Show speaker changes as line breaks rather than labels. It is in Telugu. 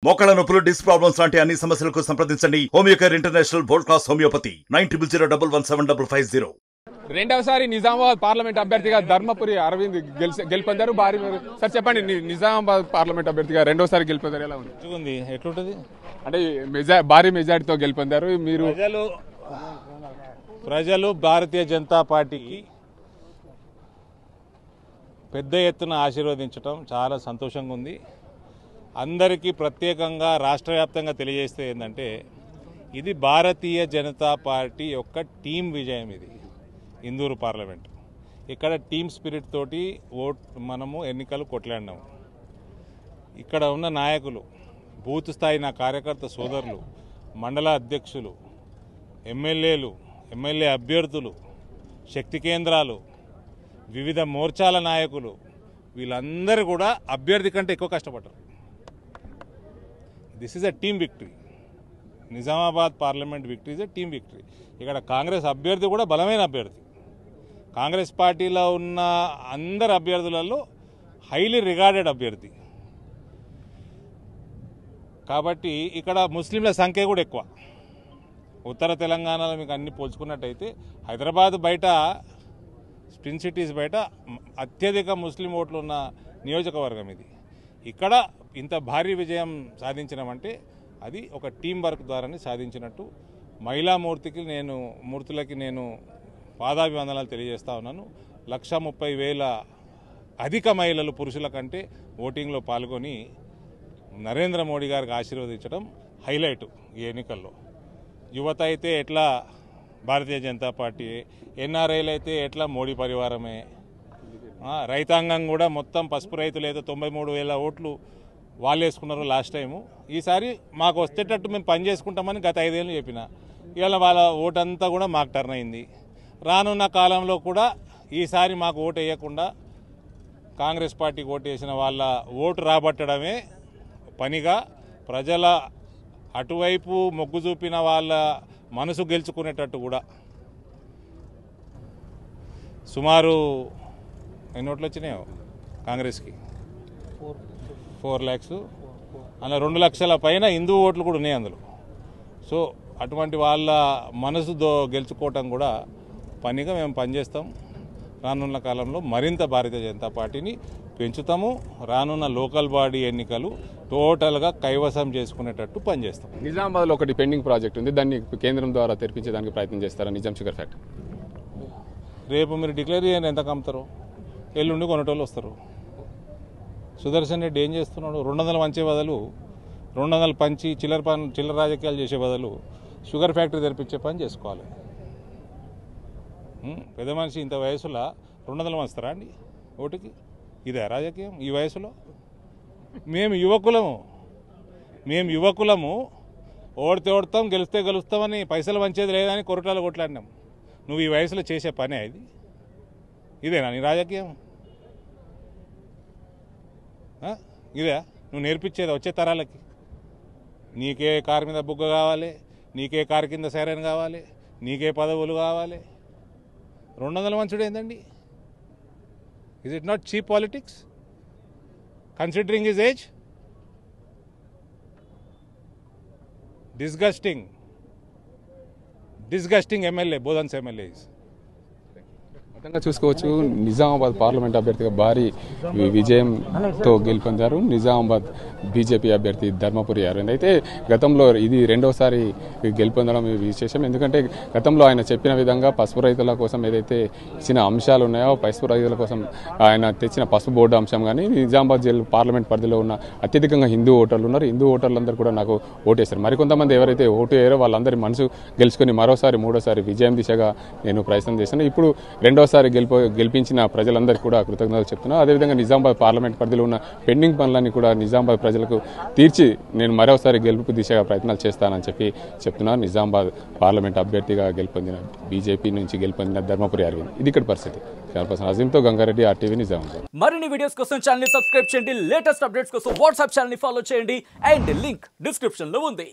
మోకాళ్ళ నొప్పులు, డిస్క్ ప్రాబ్లమ్స్ లాంటి అన్ని సమస్యలకు సంప్రదించండి Homeocare international world class homeopathy 9001175550.
రెండవసారి నిజామాబాద్ పార్లమెంట్ అభ్యర్థిగా ధర్మపురి అరవింద్ గెలుపొందారు. భారీ సార్ చెప్పండి, నిజామాబాద్ పార్లమెంట్ అభ్యర్థిగా రెండోసారి గెలుపొందారు, ఎలా ఉంది?
ఎట్లుంటది
అంటే భారీ మెజార్టీతో గెలుపొందారు. మీరు
ప్రజలు భారతీయ జనతా పార్టీకి పెద్ద ఎత్తున ఆశీర్వదించడం చాలా సంతోషంగా ఉంది. అందరికీ ప్రత్యేకంగా రాష్ట్ర వ్యాప్తంగా తెలియజేస్తే ఏంటంటే ఇది భారతీయ జనతా పార్టీ యొక్క టీం విజయం. ఇది ఇందూరు పార్లమెంట్, ఇక్కడ టీమ్ స్పిరిట్ తోటి మనము ఎన్నికలు కొట్లాడినాము. ఇక్కడ ఉన్న నాయకులు, బూత్ స్థాయి నా కార్యకర్త సోదరులు, మండల అధ్యక్షులు, ఎమ్మెల్యేలు, ఎమ్మెల్యే అభ్యర్థులు, శక్తి కేంద్రాలు, వివిధ మోర్చాల నాయకులు, వీళ్ళందరూ కూడా అభ్యర్థి కంటే ఎక్కువ కష్టపడ్డారు. This is a team victory. Nizamabad parliament victory is a team victory. ఇక్కడ కాంగ్రెస్ అభ్యర్థి కూడా బలమైన అభ్యర్థి. కాంగ్రెస్ పార్టీలో ఉన్న అందరు అభ్యర్థులలో హైలీ రిగార్డెడ్ అభ్యర్థి. కాబట్టి ఇక్కడ ముస్లింల సంఖ్య కూడా ఎక్కువ. ఉత్తర తెలంగాణలో మీకు అన్ని పోల్చుకున్నట్టయితే హైదరాబాద్ బయట, స్పిన్ సిటీస్ బయట అత్యధిక ముస్లిం ఓట్లు ఉన్న నియోజకవర్గం ఇది. ఇక్కడ ఇంత భారీ విజయం సాధించడమంటే అది ఒక టీం వర్క్ ద్వారానే సాధించినట్టు. మహిళా మూర్తులకి నేను పాదాభివందనాలు తెలియజేస్తా ఉన్నాను. 130,000 అధిక మహిళలు పురుషుల కంటే ఓటింగ్లో పాల్గొని నరేంద్ర మోడీ గారికి ఆశీర్వదించడం హైలైట్ ఈ ఎన్నికల్లో. యువత అయితే ఎట్లా భారతీయ జనతా పార్టీ, ఎన్ఆర్ఐలు అయితే ఎట్లా మోడీ పరివారమే, రైతాంగం కూడా మొత్తం పసుపు రైతులు అయితే 93,000 ఓట్లు వాళ్ళు వేసుకున్నారు లాస్ట్ టైము. ఈసారి మాకు వచ్చేటట్టు మేము పని చేసుకుంటామని గత 5 ఏళ్ళు చెప్పిన. ఇవాళ వాళ్ళ ఓటంతా కూడా మాకు టర్న్ అయింది. రానున్న కాలంలో కూడా ఈసారి మాకు ఓటు వేయకుండా కాంగ్రెస్ పార్టీకి ఓటు వేసిన వాళ్ళ ఓటు రాబట్టడమే పనిగా, ప్రజల అటువైపు మొగ్గు చూపిన వాళ్ళ మనసు గెలుచుకునేటట్టు కూడా. సుమారు ఎన్ని ఓట్లు వచ్చినాయో కాంగ్రెస్కి? 4 lakhs. అలా 2 లక్షల పైన హిందూ ఓట్లు కూడా ఉన్నాయి అందులో. సో అటువంటి వాళ్ళ మనసు గెలుచుకోవటం కూడా పనిగా మేము పనిచేస్తాం. రానున్న కాలంలో మరింత భారతీయ జనతా పార్టీని పెంచుతాము. రానున్న లోకల్ బాడీ ఎన్నికలు టోటల్గా కైవసం చేసుకునేటట్టు పనిచేస్తాం.
నిజామాబాద్లో ఒకటి పెండింగ్ ప్రాజెక్ట్ ఉంది, దాన్ని కేంద్రం ద్వారా తెరిపించడానికి ప్రయత్నం చేస్తారా? నిజాం షుగర్ ఫ్యాక్టరీ
రేపు మీరు డిక్లేర్ చేయండి, ఎంత కమ్ముతారో. ఎల్లుండి కొనేటోళ్ళు వస్తారు. సుదర్శన్ రెడ్డి ఏం చేస్తున్నాడు? 200 పంచే బదులు 200 పంచి చిల్లర రాజకీయాలు చేసే బదులు షుగర్ ఫ్యాక్టరీ తెరిపించే పని చేసుకోవాలి. పెద్ద మనిషి ఇంత వయసులో 200 పంచుతారా అండి ఓటుకి? ఇదే రాజకీయం ఈ వయసులో? మేము యువకులము ఓడితే గెలిస్తే గెలుస్తామని పైసలు పంచేది లేదని కొరటాలు కొట్లాడినాం. నువ్వు ఈ వయసులో చేసే పనే ఇది? ఇదేనా నీ రాజకీయం? ఇదే నువ్వు నేర్పించేది వచ్చే తరాలకి? నీకే కారు మీద బుగ్గ కావాలి, నీకే కారు కింద సైరన్ కావాలి, నీకే పదవులు కావాలి. 200 మంచుడు ఏందండి? Is it not cheap politics considering his age? Disgusting MLA, Bodhan's MLA.
మొత్తంగా చూసుకోవచ్చు, నిజామాబాద్ పార్లమెంట్ అభ్యర్థిగా భారీ విజయంతో గెలుపొందారు నిజామాబాద్ బీజేపీ అభ్యర్థి ధర్మపురి అరవింద్. అయితే గతంలో ఇది రెండోసారి గెలుపొందడం విశేషం. ఎందుకంటే గతంలో ఆయన చెప్పిన విధంగా పసుపు రైతుల కోసం ఏదైతే ఇచ్చిన అంశాలు ఉన్నాయో, పసుపు రైతుల కోసం ఆయన తెచ్చిన పసుపు బోర్డు అంశం కానీ, నిజామాబాద్ జిల్లా పార్లమెంట్ పరిధిలో ఉన్న అత్యధికంగా హిందూ ఓటర్లు ఉన్నారు. హిందూ ఓటర్లందరూ కూడా నాకు ఓటేశారు. మరికొంతమంది ఎవరైతే ఓటు వేయరో వాళ్ళందరి మనసు గెలుచుకొని మూడోసారి విజయం దిశగా నేను ప్రయత్నం చేశాను. ఇప్పుడు రెండోసారి గెలిపించిన ప్రజలందరికీ కూడా కృతజ్ఞతలు చెప్తున్నారు. అదేవిధంగా నిజామాబాద్ పార్లమెంట్ పరిధిలో ఉన్న పెండింగ్ పనులన్నీ కూడా నిజామాబాద్ ప్రజలకు తీర్చి నేను మరోసారి గెలుపు దిశగా ప్రయత్నాలు చేస్తానని చెప్తున్నారు నిజామాబాద్ పార్లమెంట్ అభ్యర్థిగా బీజేపీ నుంచి గెలుపొందిన ధర్మపురి అరవింద్. ఇది ఇక్కడ పరిస్థితి. అజీంతో గంగారెడ్డి, RTV నిజామాబాద్.
మరిన్ని వీడియోస్ కోసం ఛానల్ ని సబ్స్క్రైబ్ చేయండి, లేటెస్ట్ అప్డేట్స్ కోసం వాట్సాప్ ఛానల్ ని ఫాలో చేయండి, అండ్ లింక్ డిస్క్రిప్షన్ లో ఉంది.